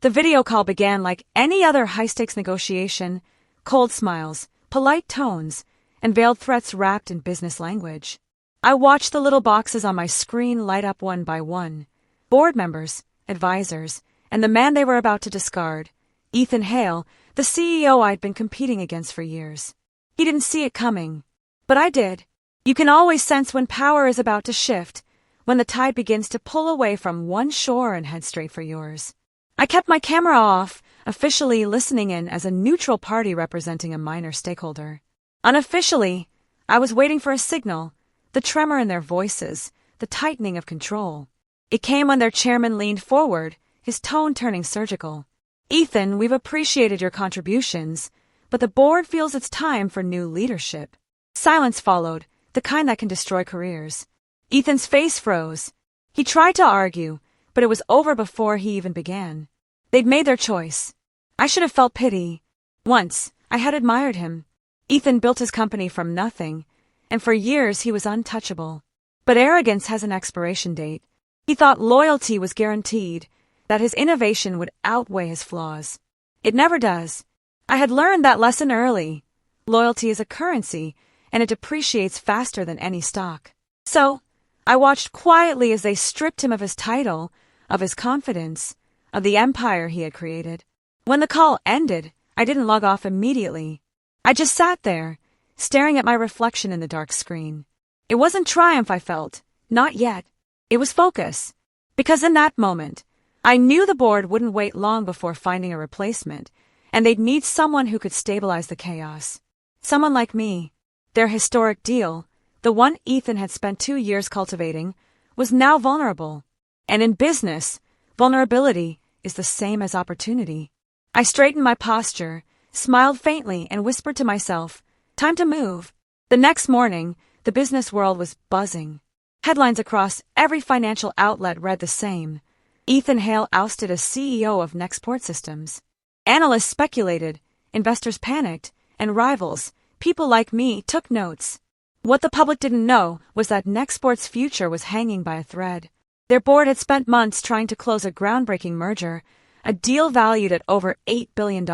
The video call began like any other high-stakes negotiation: cold smiles, polite tones, and veiled threats wrapped in business language. I watched the little boxes on my screen light up one by one. Board members, advisors, and the man they were about to discard, Ethan Hale, the CEO I'd been competing against for years. He didn't see it coming, but I did. You can always sense when power is about to shift, when the tide begins to pull away from one shore and head straight for yours. I kept my camera off, officially listening in as a neutral party representing a minor stakeholder. Unofficially, I was waiting for a signal, the tremor in their voices, the tightening of control. It came when their chairman leaned forward, his tone turning surgical. "Ethan, we've appreciated your contributions, but the board feels it's time for new leadership." Silence followed, the kind that can destroy careers. Ethan's face froze. He tried to argue, but it was over before he even began. They'd made their choice. I should have felt pity. Once, I had admired him. Ethan built his company from nothing, and for years he was untouchable. But arrogance has an expiration date. He thought loyalty was guaranteed, that his innovation would outweigh his flaws. It never does. I had learned that lesson early. Loyalty is a currency, and it depreciates faster than any stock. So, I watched quietly as they stripped him of his title, of his confidence, of the empire he had created. When the call ended, I didn't log off immediately. I just sat there, staring at my reflection in the dark screen. It wasn't triumph I felt, not yet. It was focus. Because in that moment, I knew the board wouldn't wait long before finding a replacement, and they'd need someone who could stabilize the chaos. Someone like me. Their historic deal, the one Ethan had spent 2 years cultivating, was now vulnerable. And in business, vulnerability is the same as opportunity. I straightened my posture, smiled faintly, and whispered to myself, "Time to move." The next morning, the business world was buzzing. Headlines across every financial outlet read the same: Ethan Hale ousted as CEO of Nexport Systems. Analysts speculated, investors panicked, and rivals, people like me, took notes. What the public didn't know was that Nexport's future was hanging by a thread. Their board had spent months trying to close a groundbreaking merger, a deal valued at over $8 billion,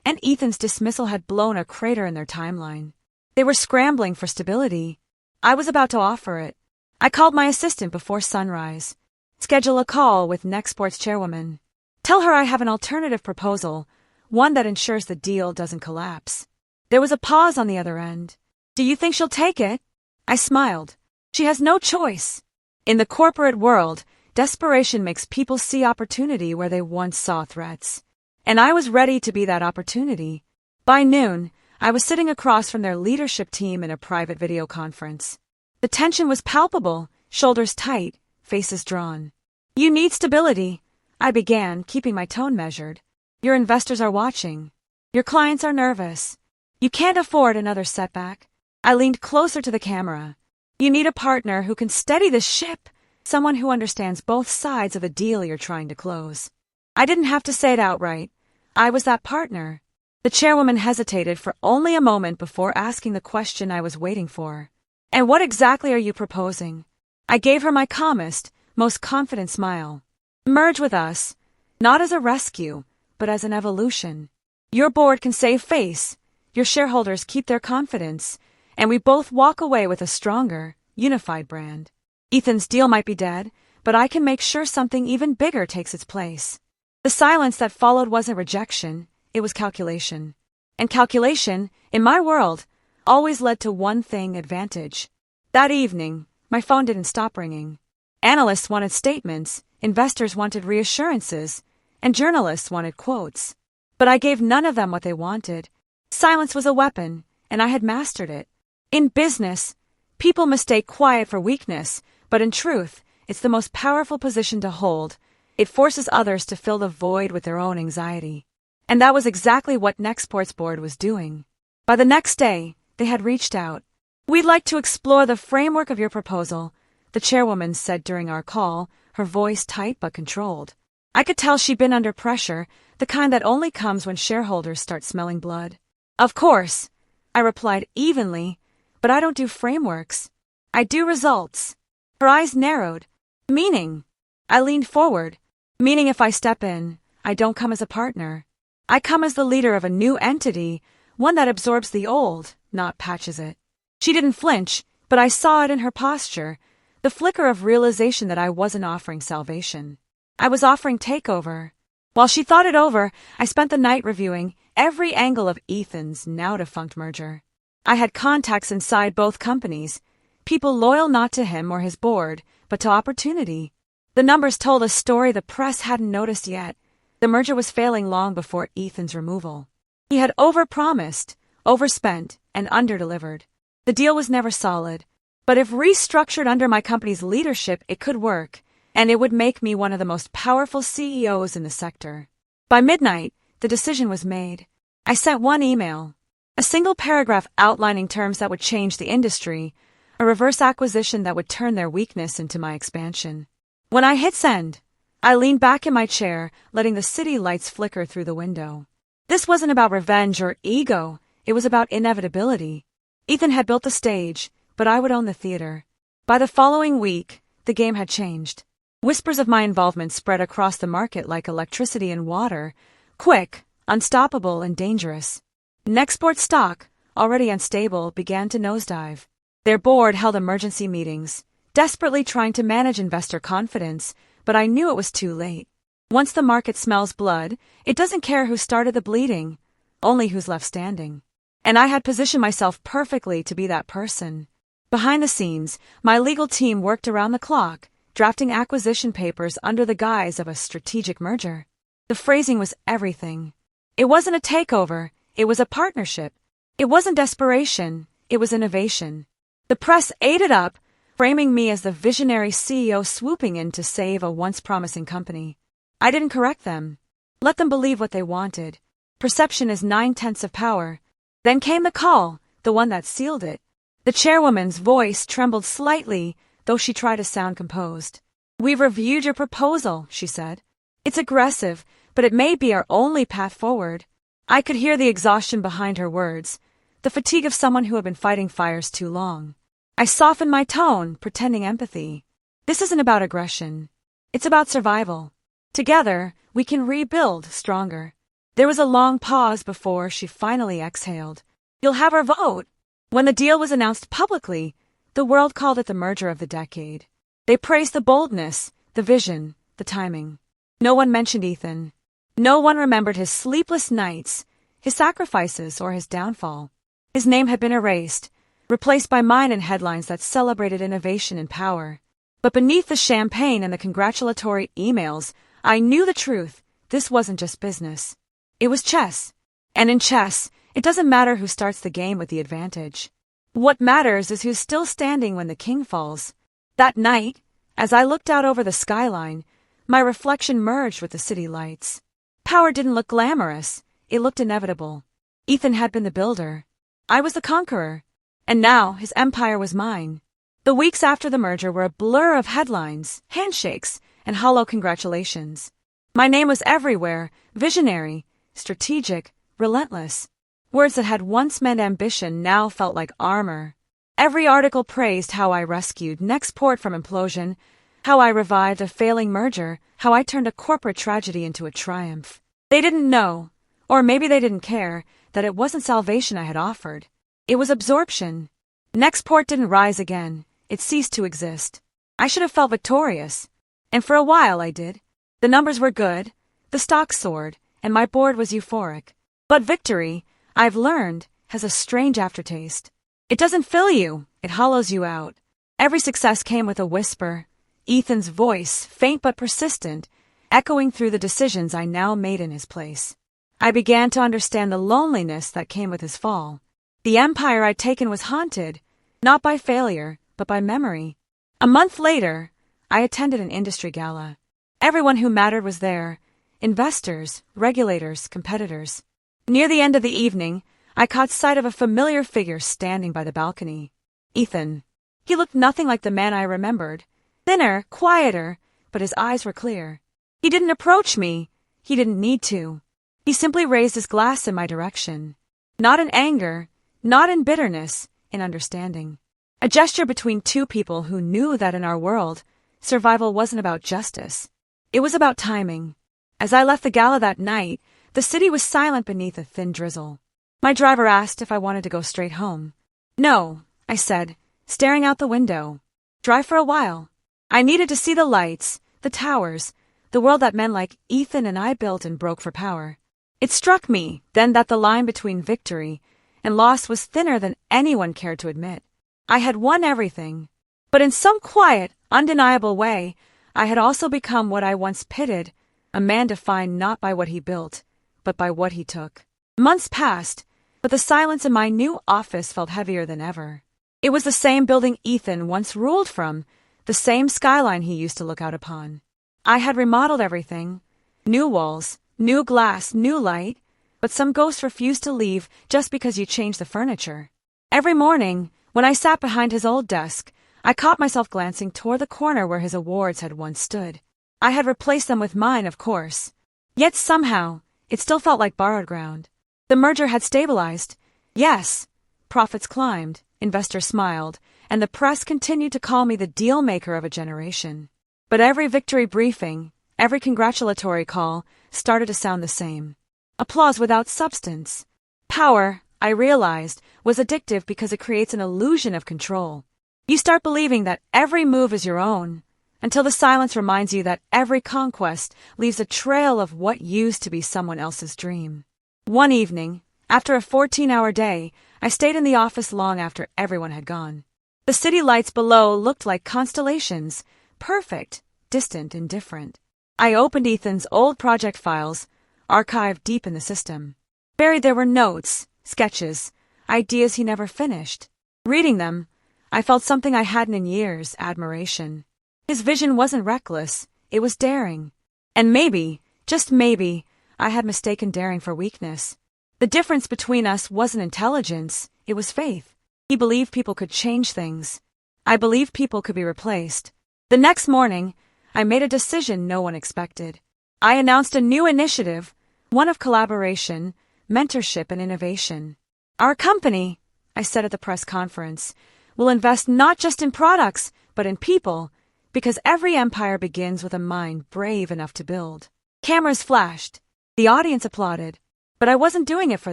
and Ethan's dismissal had blown a crater in their timeline. They were scrambling for stability. I was about to offer it. I called my assistant before sunrise. Schedule a call with Nexport's chairwoman. Tell her I have an alternative proposal, one that ensures the deal doesn't collapse. There was a pause on the other end. "Do you think she'll take it?" I smiled. "She has no choice." In the corporate world, desperation makes people see opportunity where they once saw threats. And I was ready to be that opportunity. By noon, I was sitting across from their leadership team in a private video conference. The tension was palpable, shoulders tight, faces drawn. "You need stability," I began, keeping my tone measured. "Your investors are watching. Your clients are nervous. You can't afford another setback." I leaned closer to the camera. "You need a partner who can steady the ship, someone who understands both sides of the deal you're trying to close." I didn't have to say it outright. I was that partner. The chairwoman hesitated for only a moment before asking the question I was waiting for. "And what exactly are you proposing?" I gave her my calmest, most confident smile. "Merge with us, not as a rescue, but as an evolution. Your board can save face, your shareholders keep their confidence, and we both walk away with a stronger, unified brand. Ethan's deal might be dead, but I can make sure something even bigger takes its place." The silence that followed wasn't rejection, it was calculation. And calculation, in my world, always led to one thing: advantage. That evening, my phone didn't stop ringing. Analysts wanted statements, investors wanted reassurances, and journalists wanted quotes. But I gave none of them what they wanted. Silence was a weapon, and I had mastered it. In business, people mistake quiet for weakness, but in truth, it's the most powerful position to hold. It forces others to fill the void with their own anxiety. And that was exactly what Nexport's board was doing. By the next day, they had reached out. "We'd like to explore the framework of your proposal," the chairwoman said during our call, her voice tight but controlled. I could tell she'd been under pressure, the kind that only comes when shareholders start smelling blood. "Of course," I replied evenly, "but I don't do frameworks. I do results." Her eyes narrowed. "Meaning?" I leaned forward. "Meaning if I step in, I don't come as a partner. I come as the leader of a new entity, one that absorbs the old, not patches it. She didn't flinch, but I saw it in her posture, the flicker of realization that I wasn't offering salvation. I was offering takeover. While she thought it over, I spent the night reviewing every angle of Ethan's now-defunct merger. I had contacts inside both companies, people loyal not to him or his board, but to opportunity. The numbers told a story the press hadn't noticed yet. The merger was failing long before Ethan's removal. He had overpromised, overspent, and underdelivered. The deal was never solid, but if restructured under my company's leadership, it could work, and it would make me one of the most powerful CEOs in the sector. By midnight, the decision was made. I sent one email, a single paragraph outlining terms that would change the industry, a reverse acquisition that would turn their weakness into my expansion. When I hit send, I leaned back in my chair, letting the city lights flicker through the window. This wasn't about revenge or ego, it was about inevitability. Ethan had built the stage, but I would own the theater. By the following week, the game had changed. Whispers of my involvement spread across the market like electricity and water, quick, unstoppable, and dangerous. Nexport stock, already unstable, began to nosedive. Their board held emergency meetings, desperately trying to manage investor confidence, but I knew it was too late. Once the market smells blood, it doesn't care who started the bleeding, only who's left standing. And I had positioned myself perfectly to be that person. Behind the scenes, my legal team worked around the clock, drafting acquisition papers under the guise of a strategic merger. The phrasing was everything. It wasn't a takeover, it was a partnership. It wasn't desperation, it was innovation. The press ate it up, framing me as the visionary CEO swooping in to save a once promising company. I didn't correct them. Let them believe what they wanted. Perception is 9/10 of power. Then came the call, the one that sealed it. The chairwoman's voice trembled slightly, though she tried to sound composed. "We've reviewed your proposal," she said. "It's aggressive, but it may be our only path forward." I could hear the exhaustion behind her words, the fatigue of someone who had been fighting fires too long. I softened my tone, pretending empathy. This isn't about aggression. It's about survival. Together, we can rebuild stronger. There was a long pause before she finally exhaled. "You'll have our vote." When the deal was announced publicly, the world called it the merger of the decade. They praised the boldness, the vision, the timing. No one mentioned Ethan. No one remembered his sleepless nights, his sacrifices, or his downfall. His name had been erased, replaced by mine in headlines that celebrated innovation and power. But beneath the champagne and the congratulatory emails, I knew the truth. This wasn't just business. It was chess. And in chess, it doesn't matter who starts the game with the advantage. What matters is who's still standing when the king falls. That night, as I looked out over the skyline, my reflection merged with the city lights. Power didn't look glamorous. It looked inevitable. Ethan had been the builder. I was the conqueror. And now his empire was mine. The weeks after the merger were a blur of headlines, handshakes, and hollow congratulations. My name was everywhere, visionary, strategic, relentless. Words that had once meant ambition now felt like armor. Every article praised how I rescued Nexport from implosion, how I revived a failing merger, how I turned a corporate tragedy into a triumph. They didn't know, or maybe they didn't care, that it wasn't salvation I had offered. It was absorption. Nexport didn't rise again. It ceased to exist. I should have felt victorious. And for a while I did. The numbers were good, the stock soared, and my board was euphoric. But victory, I've learned, has a strange aftertaste. It doesn't fill you, it hollows you out. Every success came with a whisper, Ethan's voice, faint but persistent, echoing through the decisions I now made in his place. I began to understand the loneliness that came with his fall. The empire I'd taken was haunted, not by failure, but by memory. A month later, I attended an industry gala. Everyone who mattered was there. Investors, regulators, competitors. Near the end of the evening, I caught sight of a familiar figure standing by the balcony. Ethan. He looked nothing like the man I remembered. Thinner, quieter, but his eyes were clear. He didn't approach me. He didn't need to. He simply raised his glass in my direction. Not in anger, not in bitterness, in understanding. A gesture between two people who knew that in our world, survival wasn't about justice. It was about timing. As I left the gala that night, the city was silent beneath a thin drizzle. My driver asked if I wanted to go straight home. No, I said, staring out the window. Drive for a while. I needed to see the lights, the towers, the world that men like Ethan and I built and broke for power. It struck me then that the line between victory and loss was thinner than anyone cared to admit. I had won everything, but in some quiet, undeniable way, I had also become what I once pitied, a man defined not by what he built, but by what he took. Months passed, but the silence in my new office felt heavier than ever. It was the same building Ethan once ruled from, the same skyline he used to look out upon. I had remodeled everything. New walls, new glass, new light, but some ghosts refused to leave just because you changed the furniture. Every morning, when I sat behind his old desk, I caught myself glancing toward the corner where his awards had once stood. I had replaced them with mine, of course. Yet somehow, it still felt like borrowed ground. The merger had stabilized. Yes. Profits climbed, investors smiled, and the press continued to call me the deal maker of a generation. But every victory briefing, every congratulatory call, started to sound the same. Applause without substance. Power, I realized, was addictive because it creates an illusion of control. You start believing that every move is your own, until the silence reminds you that every conquest leaves a trail of what used to be someone else's dream. One evening, after a 14-hour day, I stayed in the office long after everyone had gone. The city lights below looked like constellations, perfect, distant, and different. I opened Ethan's old project files, archived deep in the system. Buried there were notes, sketches, ideas he never finished. Reading them, I felt something I hadn't in years, admiration. His vision wasn't reckless, it was daring. And maybe, just maybe, I had mistaken daring for weakness. The difference between us wasn't intelligence, it was faith. He believed people could change things. I believed people could be replaced. The next morning, I made a decision no one expected. I announced a new initiative, one of collaboration, mentorship, and innovation. Our company, I said at the press conference, will invest not just in products, but in people, because every empire begins with a mind brave enough to build. Cameras flashed. The audience applauded. But I wasn't doing it for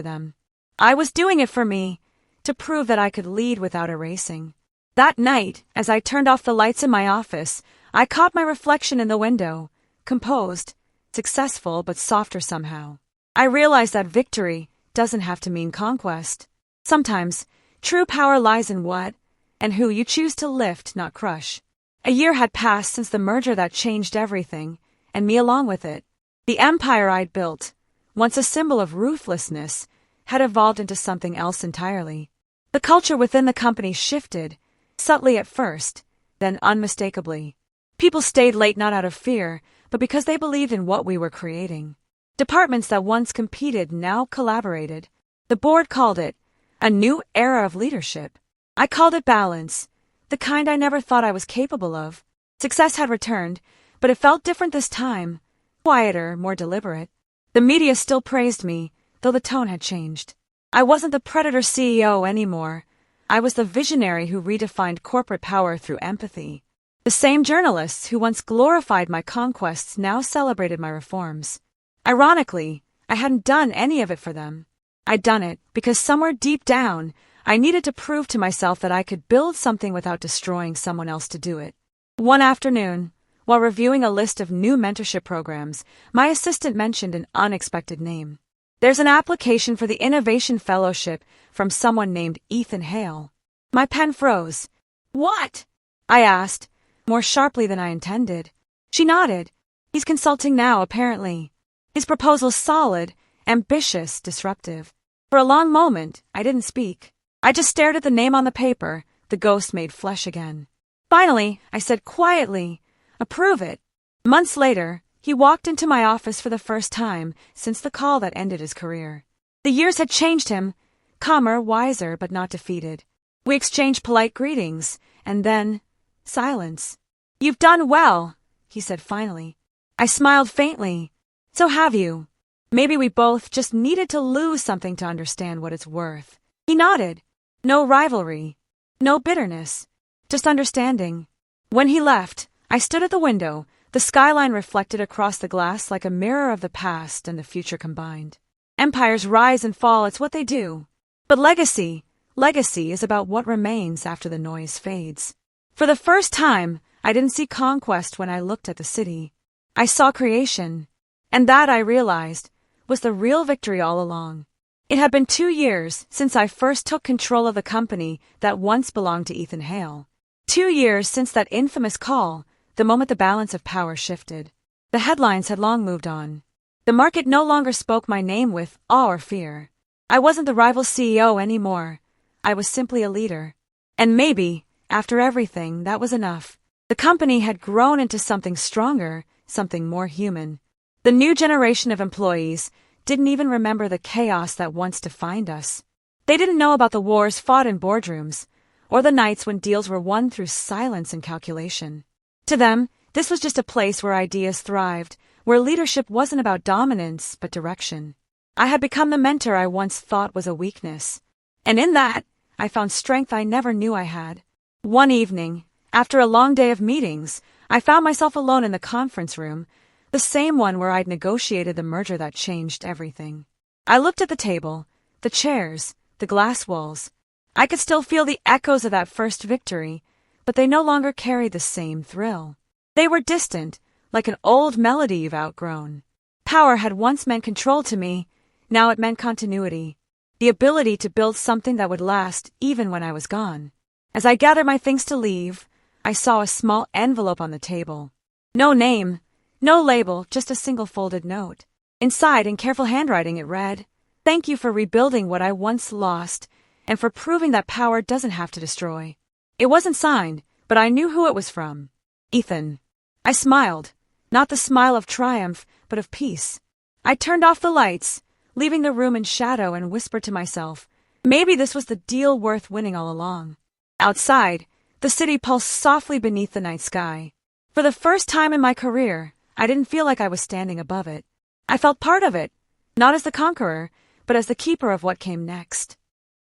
them. I was doing it for me, to prove that I could lead without erasing. That night, as I turned off the lights in my office, I caught my reflection in the window, composed, successful but softer somehow. I realized that victory doesn't have to mean conquest. Sometimes, true power lies in what and who you choose to lift, not crush. A year had passed since the merger that changed everything, and me along with it. The empire I'd built, once a symbol of ruthlessness, had evolved into something else entirely. The culture within the company shifted, subtly at first, then unmistakably. People stayed late not out of fear, but because they believed in what we were creating. Departments that once competed now collaborated. The board called it a new era of leadership. I called it balance, the kind I never thought I was capable of. Success had returned, but it felt different this time, quieter, more deliberate. The media still praised me, though the tone had changed. I wasn't the predator CEO anymore. I was the visionary who redefined corporate power through empathy. The same journalists who once glorified my conquests now celebrated my reforms. Ironically, I hadn't done any of it for them. I'd done it because somewhere deep down, I needed to prove to myself that I could build something without destroying someone else to do it. One afternoon, while reviewing a list of new mentorship programs, my assistant mentioned an unexpected name. There's an application for the Innovation Fellowship from someone named Ethan Hale. My pen froze. What? I asked, more sharply than I intended. She nodded. He's consulting now, apparently. His proposal's solid, ambitious, disruptive. For a long moment, I didn't speak. I just stared at the name on the paper, the ghost made flesh again. Finally, I said quietly, "Approve it." Months later, he walked into my office for the first time since the call that ended his career. The years had changed him, calmer, wiser, but not defeated. We exchanged polite greetings, and then silence. "You've done well," he said finally. I smiled faintly. "So have you. Maybe we both just needed to lose something to understand what it's worth." He nodded. No rivalry, no bitterness, just understanding. When he left, I stood at the window, The skyline reflected across the glass like a mirror of the past and the future combined. Empires rise and fall, it's what they do. But legacy is about what remains after the noise fades. For the first time, I didn't see conquest when I looked at the city. I saw creation. And that, I realized, was the real victory all along. It had been 2 years since I first took control of the company that once belonged to Ethan Hale. 2 years since that infamous call, the moment the balance of power shifted. The headlines had long moved on. The market no longer spoke my name with awe or fear. I wasn't the rival CEO anymore. I was simply a leader. And maybe, after everything, that was enough. The company had grown into something stronger, something more human. The new generation of employees didn't even remember the chaos that once defined us. They didn't know about the wars fought in boardrooms, or the nights when deals were won through silence and calculation. To them, this was just a place where ideas thrived, where leadership wasn't about dominance but direction. I had become the mentor I once thought was a weakness. And in that, I found strength I never knew I had. One evening, after a long day of meetings, I found myself alone in the conference room, the same one where I'd negotiated the merger that changed everything. I looked at the table, the chairs, the glass walls. I could still feel the echoes of that first victory, but they no longer carried the same thrill. They were distant, like an old melody you've outgrown. Power had once meant control to me, now it meant continuity. The ability to build something that would last even when I was gone. As I gathered my things to leave, I saw a small envelope on the table. No name, no label, just a single folded note. Inside, in careful handwriting, it read, "Thank you for rebuilding what I once lost, and for proving that power doesn't have to destroy." It wasn't signed, but I knew who it was from. Ethan. I smiled, not the smile of triumph, but of peace. I turned off the lights, leaving the room in shadow, and whispered to myself, maybe this was the deal worth winning all along. Outside, the city pulsed softly beneath the night sky. For the first time in my career, I didn't feel like I was standing above it. I felt part of it, not as the conqueror, but as the keeper of what came next.